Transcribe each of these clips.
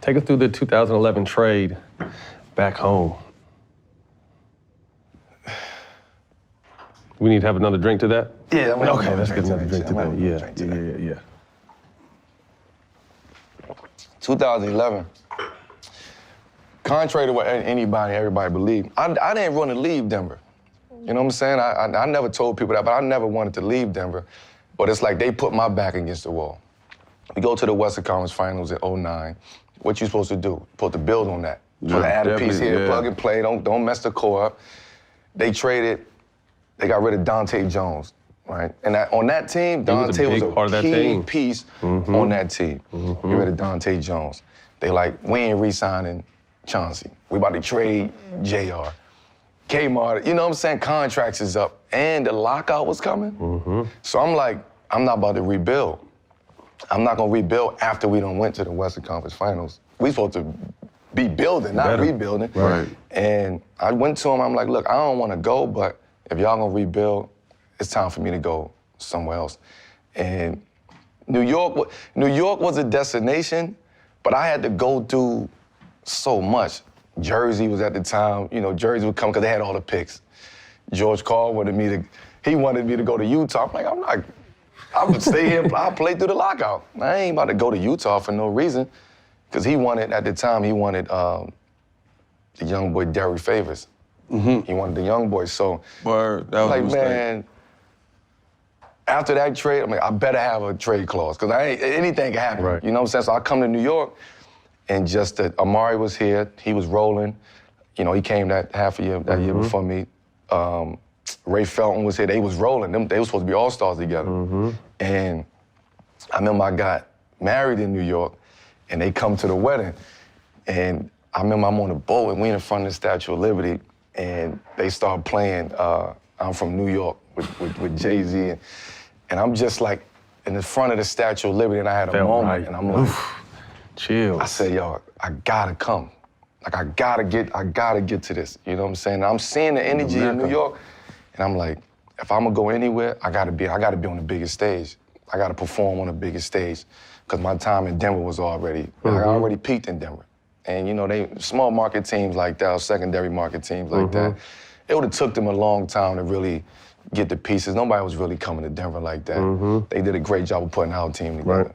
Take us through the 2011 trade back home. We need to have another drink to that? Yeah, okay, let's get another drink to that. Yeah. 2011. Contrary to what everybody believed, I didn't want to leave Denver. You know what I'm saying? I never told people that, but I never wanted to leave Denver. But it's like they put my back against the wall. We go to the Western Conference Finals in 2009. What you supposed to do? Supposed to build on that. Supposed to add a piece here, plug and play, don't mess the core up. They got rid of Dante Jones, right? And on that team, Dante was a key piece on that team. Get rid of Dante Jones. They like, we ain't re-signing Chauncey. We about to trade JR. Kmart, you know what I'm saying? Contracts is up. And the lockout was coming. So I'm like, I'm not about to rebuild. I'm not gonna rebuild after we done went to the Western Conference Finals. We supposed to be building, not rebuilding. Right. And I went to him, I'm like, look, I don't wanna go, but if y'all gonna rebuild, it's time for me to go somewhere else. And New York was a destination, but I had to go through so much. Jersey was at the time, you know, Jersey would come because they had all the picks. George Karl wanted me to go to Utah. I'm like, I would stay here, I'll play through the lockout. I ain't about to go to Utah for no reason. Because at the time, he wanted the young boy Derrick Favors. He wanted the young boy, so. Word, that was like, man, after that trade, I'm like, I better have a trade clause, because anything can happen. Right. You know what I'm saying? So I come to New York, and just that Amari was here, he was rolling. You know, he came that year before me. Ray Felton was here, they was rolling. They were supposed to be all-stars together. And I remember I got married in New York, and they come to the wedding. And I remember I'm on the boat, and we in front of the Statue of Liberty, and they start playing I'm From New York with Jay-Z. And I'm just like in the front of the Statue of Liberty, and I had a moment, and I'm like, chill. I said, yo, I gotta come. Like, I gotta get to this. You know what I'm saying? And I'm seeing the energy in New York, and I'm like, if I'm gonna go anywhere, I gotta be on the biggest stage. I gotta perform on the biggest stage, because my time in Denver was already, I already peaked in Denver. And you know, they small market teams like that, or secondary market teams like that, it would have took them a long time to really get the pieces. Nobody was really coming to Denver like that. They did a great job of putting our team together. Right.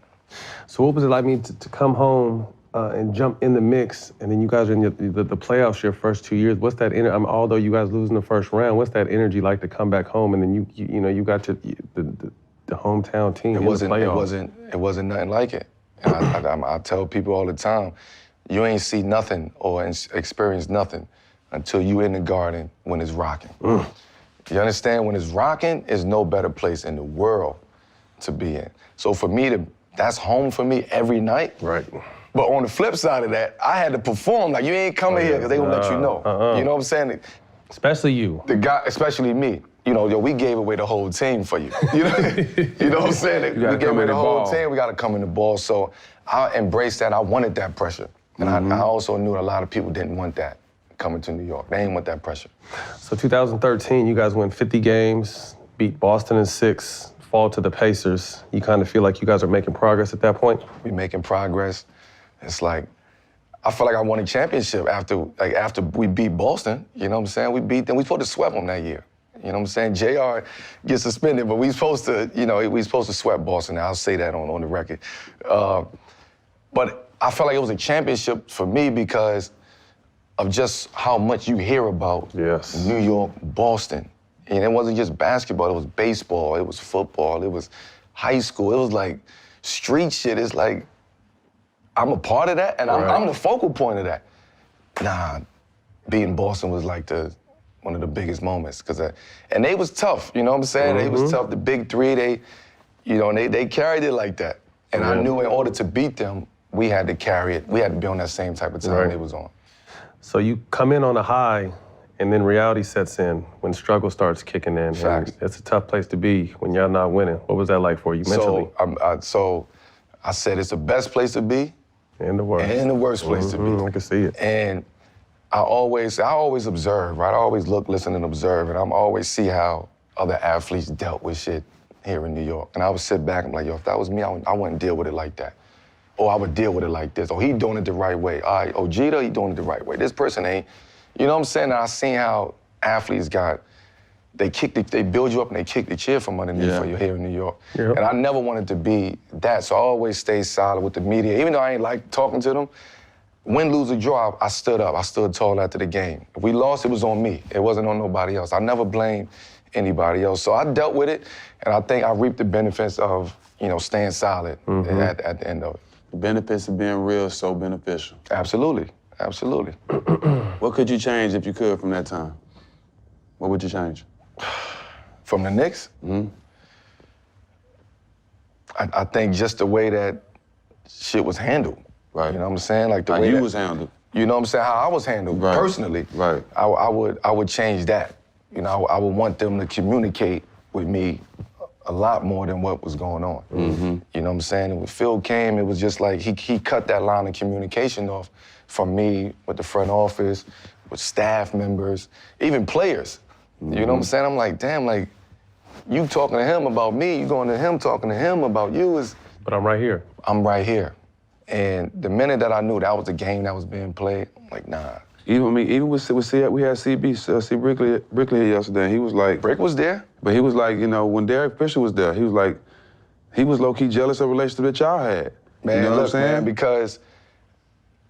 So what was it like to come home and jump in the mix, and then you guys are in the playoffs your first 2 years? What's that although you guys lose in the first round, what's that energy like to come back home and then you got to the hometown team in the playoffs? It wasn't nothing like it. And I tell people all the time, you ain't see nothing or experience nothing until you in the Garden when it's rocking. You understand? When it's rocking, there's no better place in the world to be in. So for me, that's home for me every night. Right. But on the flip side of that, I had to perform like, you ain't coming here because they gonna let you know. You know what I'm saying? Especially you. The guy, especially me. You know, we gave away the whole team for you. You know what I'm saying? We gave away the whole team, we gotta come in the ball. So I embraced that, I wanted that pressure. And I also knew a lot of people didn't want that coming to New York. They didn't want that pressure. So 2013, you guys win 50 games, beat Boston in 6, fall to the Pacers. You kind of feel like you guys are making progress at that point? We making progress. It's like, I feel like I won a championship after we beat Boston. You know what I'm saying? We beat them. We supposed to sweep them that year. You know what I'm saying? JR gets suspended, but we supposed to sweep Boston. I'll say that on the record. But I felt like it was a championship for me because of just how much you hear about New York, Boston. And it wasn't just basketball, it was baseball, it was football, it was high school, it was like street shit. It's like, I'm a part of that, and I'm the focal point of that. Nah, beating Boston was like one of the biggest moments, and they was tough, you know what I'm saying? They was tough, the big three, they carried it like that. And I knew in order to beat them, we had to carry it. We had to be on that same type of time they was on. So you come in on a high, and then reality sets in when struggle starts kicking in. Facts. It's a tough place to be when y'all not winning. What was that like for you mentally? So I said it's the best place to be. And the worst. And the worst place to be. I can see it. And I always observe, right? I always look, listen, and observe, and I'm always see how other athletes dealt with shit here in New York. And I would sit back and be like, yo, if that was me, I wouldn't deal with it like that. or I would deal with it like this, or he doing it the right way. All right, oh, Jeter, he doing it the right way. This person ain't. You know what I'm saying? And I seen how athletes they build you up and they kick the chair from underneath for you here in New York. Yep. And I never wanted to be that, so I always stayed solid with the media. Even though I ain't like talking to them, win, lose, or draw, I stood up. I stood tall after the game. If we lost, it was on me. It wasn't on nobody else. I never blamed anybody else. So I dealt with it, and I think I reaped the benefits of, staying solid at the end of it. The benefits of being real is so beneficial. Absolutely, absolutely. What could you change if you could from that time? What would you change? From the Knicks? I think just the way that shit was handled. Right. You know what I'm saying? Like the How way you that, was handled. You know what I'm saying? How I was handled personally. Right. I would change that. I would want them to communicate with me a lot more than what was going on. You know what I'm saying? And when Phil came, it was just like he cut that line of communication off from me with the front office, with staff members, even players. You know what I'm saying? I'm like, damn, like, you talking to him about me, you going to him talking to him about you is... But I'm right here. I'm right here. And the minute that I knew that was the game that was being played, I'm like, nah. Even with we had C Brickley here yesterday, and he was like... Brick was there? But he was like, when Derek Fisher was there, he was like, he was low-key jealous of the relationship that y'all had. Man, you know look, what I'm saying? man, because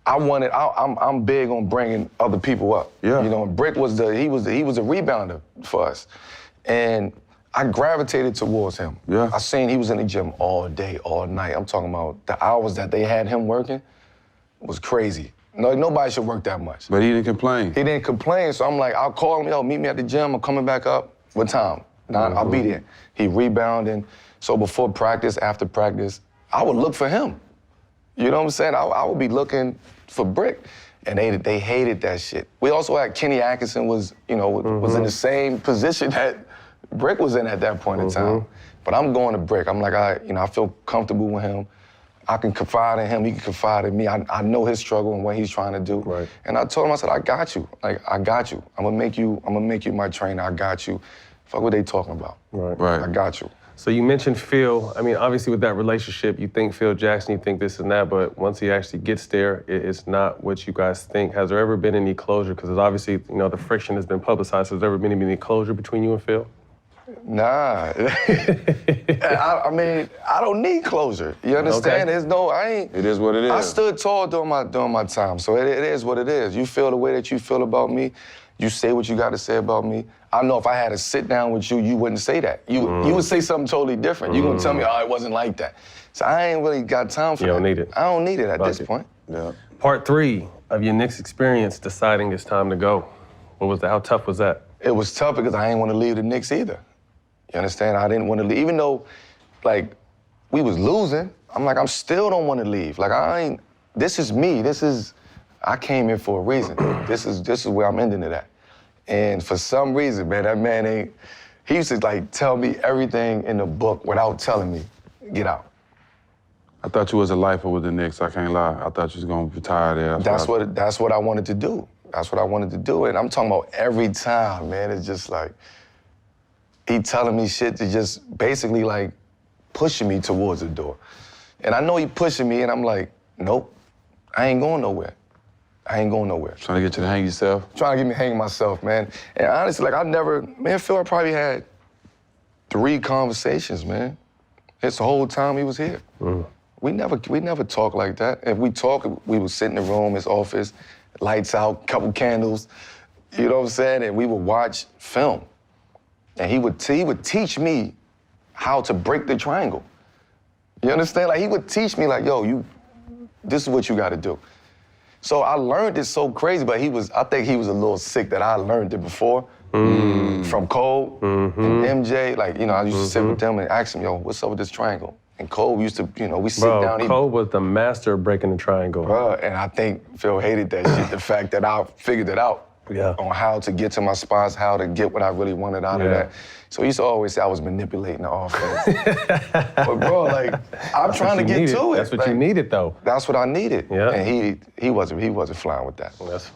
I'm big on bringing other people up. Yeah. Brick was he was a rebounder for us. And I gravitated towards him. Yeah. I seen he was in the gym all day, all night. I'm talking about the hours that they had him working was crazy. No, nobody should work that much. But he didn't complain. He didn't complain, so I'm like, I'll call him, yo, meet me at the gym, I'm coming back up. What time? Nah, I'll be there. He rebounding. So before practice, after practice, I would look for him. You know what I'm saying? I would be looking for Brick. And they hated that shit. We also had Kenny Atkinson was in the same position that Brick was in at that point in time. But I'm going to Brick. I'm like, I feel comfortable with him. I can confide in him, he can confide in me. I know his struggle and what he's trying to do. Right. And I told him, I said, I got you. Like, I got you. I'm gonna make you my trainer, I got you. Fuck what they talking about. Right. I got you. So you mentioned Phil. I mean, obviously with that relationship, you think Phil Jackson, you think this and that, but once he actually gets there, it's not what you guys think. Has there ever been any closure? Because obviously, the friction has been publicized. Has there ever been any closure between you and Phil? Nah. I mean, I don't need closure. You understand? Okay. It is what it is. I stood tall during my time, so it is what it is. You feel the way that you feel about me. You say what you got to say about me. I know if I had to sit down with you, you wouldn't say that. You would say something totally different. You're gonna tell me, it wasn't like that. So I ain't really got time for that. You don't need it. I don't need it at this point. Yeah. Part 3 of your Knicks experience, deciding it's time to go. What was that? How tough was that? It was tough because I didn't want to leave the Knicks either. You understand? I didn't want to leave, even though, like, we was losing. I'm like, I still don't want to leave. Like, this is me. I came here for a reason. This is where I'm ending it at. And for some reason, man, that man he used to, like, tell me everything in the book without telling me, get out. I thought you was a lifer with the Knicks, I can't lie. I thought you was gonna retire there. That's what I wanted to do. That's what I wanted to do. And I'm talking about every time, man. It's just like, he telling me shit to just basically, like, pushing me towards the door. And I know he pushing me, and I'm like, nope, I ain't going nowhere. I ain't going nowhere. Trying to get you to hang yourself? Trying to get me hanging myself, man. And honestly, like, Phil, I probably had 3 conversations, man. This whole time he was here. We never talk like that. If we talk, we would sit in the room, his office, lights out, couple candles, you know what I'm saying? And we would watch film. And he would teach me how to break the triangle. You understand? Like, he would teach me, like, yo, this is what you gotta do. So I learned it so crazy, but I think he was a little sick that I learned it before from Cole and MJ. Like, I used to sit with them and ask him, yo, what's up with this triangle? And Cole used to, we sit down. Cole was the master of breaking the triangle. And I think Phil hated that shit, the fact that I figured it out on how to get to my spots, how to get what I really wanted out of that. So he used to always say I was manipulating the offense. But bro, like, I'm trying to get to it. That's what you needed, though. That's what I needed. Yeah. And he wasn't flying with that. That's